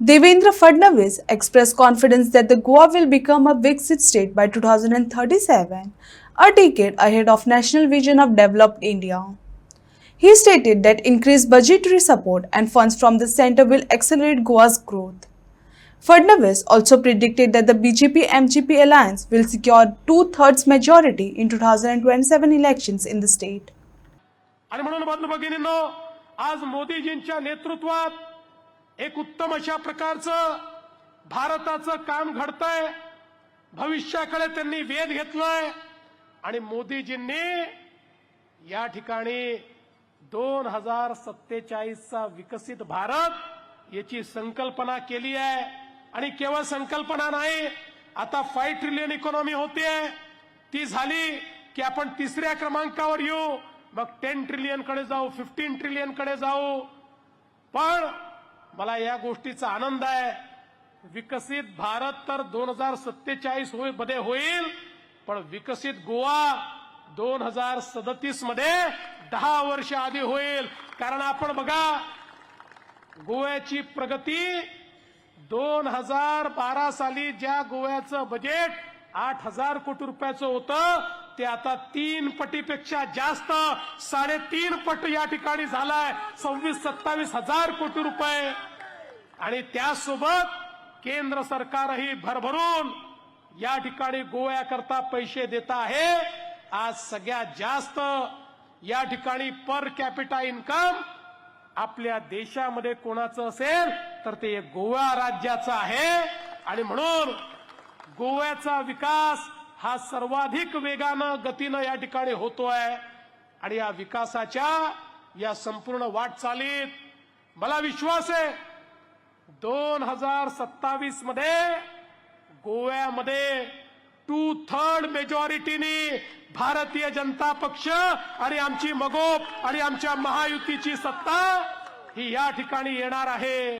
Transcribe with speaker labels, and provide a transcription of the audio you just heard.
Speaker 1: Devendra Fadnavis expressed confidence that the Goa will become a Viksit state by 2037, a decade ahead of national vision of developed India. He stated that increased budgetary support and funds from the center will accelerate Goa's growth. Fadnavis also predicted that the BJP-MGP alliance will secure two-thirds majority in 2027 elections in the state.
Speaker 2: आणि म्हणून बंधू भगिनींनो, आज मोदीजींच्या नेतृत्वात एक उत्तम अशा प्रकारचं भारताचं काम घडतंय. भविष्याकडे त्यांनी वेध घेतलाय आणि मोदीजींनी या ठिकाणी 2047 चा विकसित भारत याची संकल्पना केली आहे. आणि केवळ संकल्पना नाही, आता 5 ट्रिलियन इकॉनॉमी होते, ती झाली की आपण तिसऱ्या क्रमांकावर येऊ, मग 10 ट्रिलियन कडे जाऊ, 15 ट्रिलियन कडे जाऊ. पण मला या गोष्टीचा आनंद आहे, विकसित भारत तर 2047 मध्ये होईल, पण विकसित गोवा 2037 मध्ये 10 वर्ष आधी होईल. कारण आपण बघा, गोव्याची प्रगती 2012 साली ज्या गोव्याचं बजेट 8,000 कोटी रुपयाचं होतं, ते आता 3 पटीपेक्षा जास्त 3.5 पट या ठिकाणी झालाय, 26-27 हजार कोटी रुपये. आणि त्यासोबत केंद्र सरकारही भरभरून या ठिकाणी गोव्याकरता पैसे देत आहे. आज सगळ्यात जास्त या ठिकाणी पर कॅपिटा इन्कम आपल्या देशामध्ये कोणाचं असेल तर ते गोवा राज्याचं आहे. आणि म्हणून गोव्याचा विकास हा सर्वाधिक वेगानं गतीनं या ठिकाणी होतोय. आणि या विकासाच्या या संपूर्ण वाटचालीत मला विश्वास आहे 2027 मध्ये गोव्यामध्ये 2/3 मेजॉरिटीनी भारतीय जनता पक्ष आणि आमची मगोप आणि आमच्या महायुतीची सत्ता ही या ठिकाणी येणार आहे.